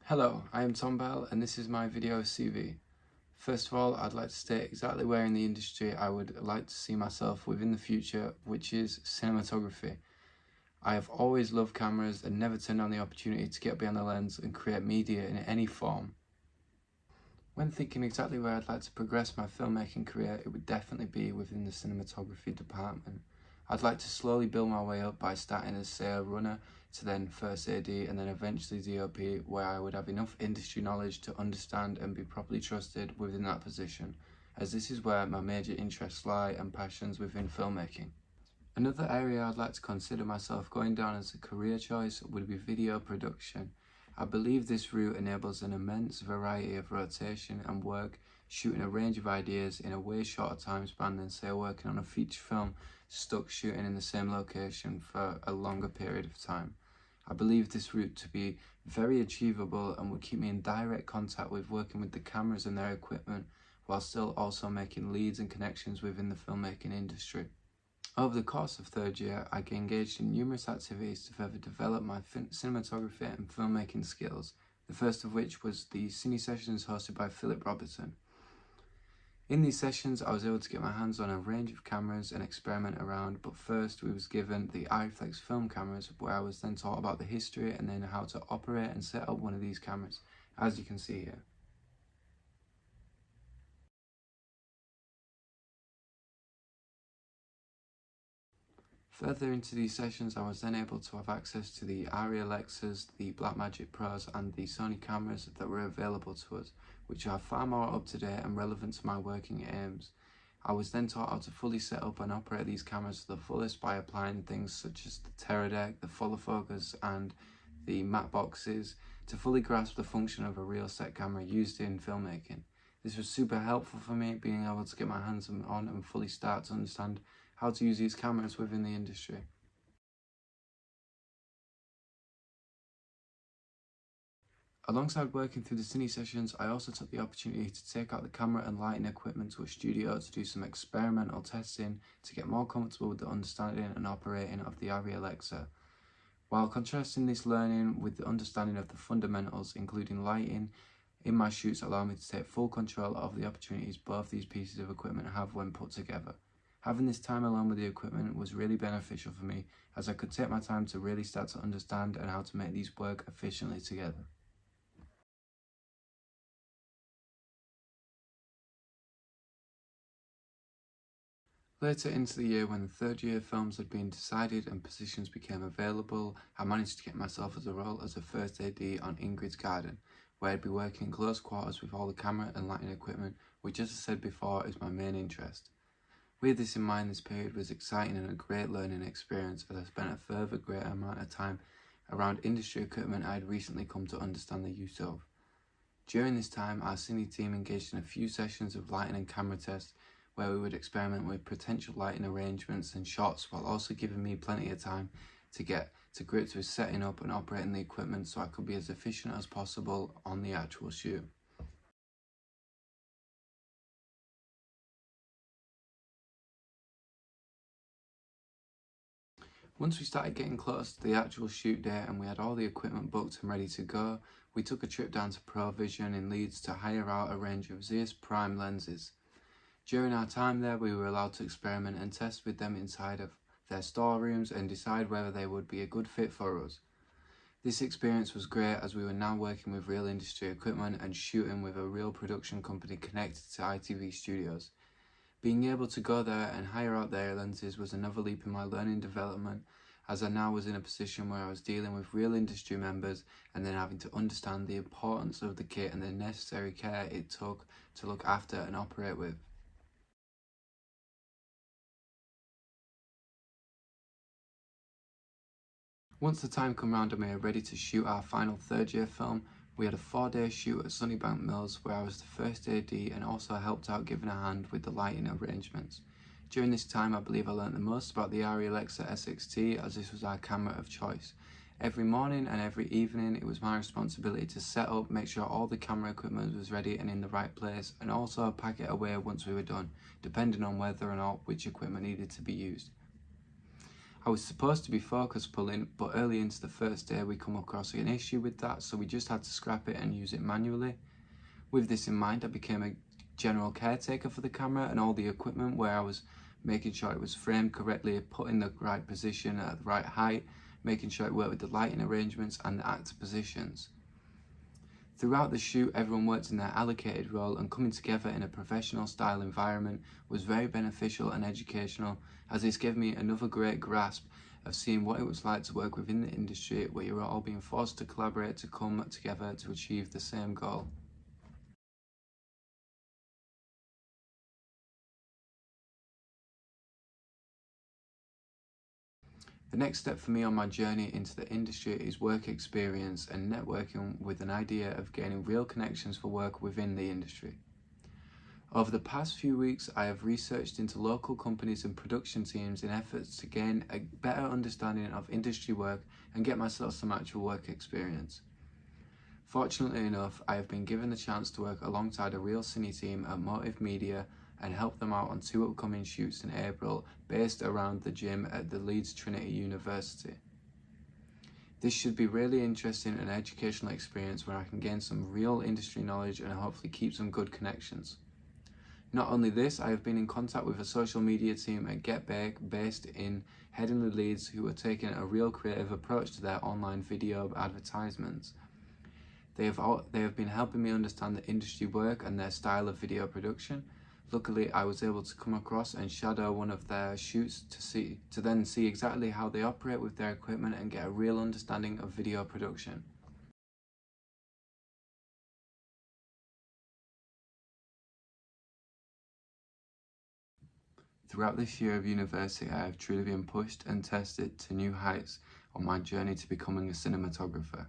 Hello, I am Tom Bell and this is my video CV. First of all, I'd like to state exactly where in the industry I would like to see myself within the future, which is cinematography. I have always loved cameras and never turned down the opportunity to get behind the lens and create media in any form. When thinking exactly where I'd like to progress my filmmaking career, it would definitely be within the cinematography department. I'd like to slowly build my way up by starting as, say, a runner to then first AD and then eventually DOP, where I would have enough industry knowledge to understand and be properly trusted within that position, as this is where my major interests lie and passions within filmmaking. Another area I'd like to consider myself going down as a career choice would be video production. I believe this route enables an immense variety of rotation and work, shooting a range of ideas in a way shorter time span than, say, working on a feature film stuck shooting in the same location for a longer period of time. I believe this route to be very achievable and would keep me in direct contact with working with the cameras and their equipment, while still also making leads and connections within the filmmaking industry. Over the course of third year, I engaged in numerous activities to further develop my cinematography and filmmaking skills, the first of which was the Cine Sessions hosted by Philip Robertson. In these sessions, I was able to get my hands on a range of cameras and experiment around, but first we was given the iReflex film cameras, where I was then taught about the history and then how to operate and set up one of these cameras, as you can see here. Further into these sessions, I was then able to have access to the ARRI Alexas, the Blackmagic Pros and the Sony cameras that were available to us, which are far more up to date and relevant to my working aims. I was then taught how to fully set up and operate these cameras to the fullest by applying things such as the Teradek, the follow focus and the matte boxes to fully grasp the function of a real set camera used in filmmaking. This was super helpful for me, being able to get my hands on and fully start to understand how to use these cameras within the industry. Alongside working through the Cine Sessions, I also took the opportunity to take out the camera and lighting equipment to a studio to do some experimental testing to get more comfortable with the understanding and operating of the ARRI Alexa. While contrasting this learning with the understanding of the fundamentals, including lighting, in my shoots allow me to take full control of the opportunities both these pieces of equipment have when put together. Having this time alone with the equipment was really beneficial for me, as I could take my time to really start to understand and how to make these work efficiently together. Later into the year, when the third year films had been decided and positions became available, I managed to get myself as a role as a first AD on Ingrid's Garden, where I'd be working in close quarters with all the camera and lighting equipment, which, as I said before, is my main interest. With this in mind, this period was exciting and a great learning experience, as I spent a further greater amount of time around industry equipment I had recently come to understand the use of. During this time, our cine team engaged in a few sessions of lighting and camera tests, where we would experiment with potential lighting arrangements and shots, while also giving me plenty of time to get to grips with setting up and operating the equipment so I could be as efficient as possible on the actual shoot. Once we started getting close to the actual shoot date and we had all the equipment booked and ready to go, we took a trip down to Provision in Leeds to hire out a range of Zeiss Prime lenses. During our time there, we were allowed to experiment and test with them inside of their storerooms and decide whether they would be a good fit for us. This experience was great, as we were now working with real industry equipment and shooting with a real production company connected to ITV Studios. Being able to go there and hire out their lenses was another leap in my learning development, as I now was in a position where I was dealing with real industry members and then having to understand the importance of the kit and the necessary care it took to look after and operate with. Once the time came round and we were ready to shoot our final third year film, we had a 4-day shoot at Sunnybank Mills, where I was the first AD and also helped out giving a hand with the lighting arrangements. During this time, I believe I learnt the most about the ARRI Alexa SXT, as this was our camera of choice. Every morning and every evening, it was my responsibility to set up, make sure all the camera equipment was ready and in the right place, and also pack it away once we were done, depending on whether or not which equipment needed to be used. I was supposed to be focus pulling, but early into the first day we come across an issue with that, so we just had to scrap it and use it manually. With this in mind, I became a general caretaker for the camera and all the equipment, where I was making sure it was framed correctly, put in the right position at the right height, making sure it worked with the lighting arrangements and the actor positions. Throughout the shoot, everyone worked in their allocated role, and coming together in a professional style environment was very beneficial and educational, as this gave me another great grasp of seeing what it was like to work within the industry where you were all being forced to collaborate to come together to achieve the same goal. The next step for me on my journey into the industry is work experience and networking, with an idea of gaining real connections for work within the industry. Over the past few weeks, I have researched into local companies and production teams in efforts to gain a better understanding of industry work and get myself some actual work experience. Fortunately enough, I have been given the chance to work alongside a real cine team at Motive Media and help them out on 2 upcoming shoots in April based around the gym at the Leeds Trinity University. This should be really interesting and educational experience where I can gain some real industry knowledge and hopefully keep some good connections. Not only this, I have been in contact with a social media team at Get Bake based in Headingley, Leeds, who are taking a real creative approach to their online video advertisements. They have been helping me understand the industry work and their style of video production. Luckily, I was able to come across and shadow one of their shoots to then see exactly how they operate with their equipment and get a real understanding of video production. Throughout this year of university, I have truly been pushed and tested to new heights on my journey to becoming a cinematographer.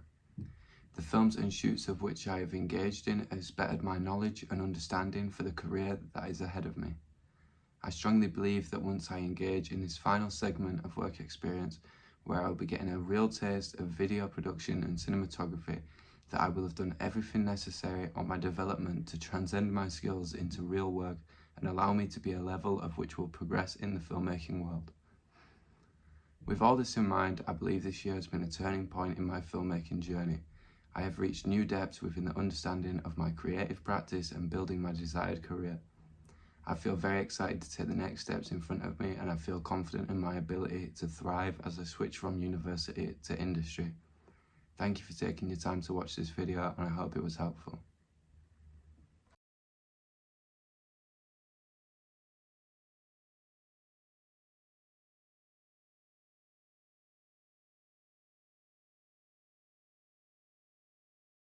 The films and shoots of which I have engaged in has bettered my knowledge and understanding for the career that is ahead of me. I strongly believe that once I engage in this final segment of work experience, where I will be getting a real taste of video production and cinematography, that I will have done everything necessary on my development to transcend my skills into real work and allow me to be a level of which will progress in the filmmaking world. With all this in mind, I believe this year has been a turning point in my filmmaking journey. I have reached new depths within the understanding of my creative practice and building my desired career. I feel very excited to take the next steps in front of me, and I feel confident in my ability to thrive as I switch from university to industry. Thank you for taking your time to watch this video, and I hope it was helpful.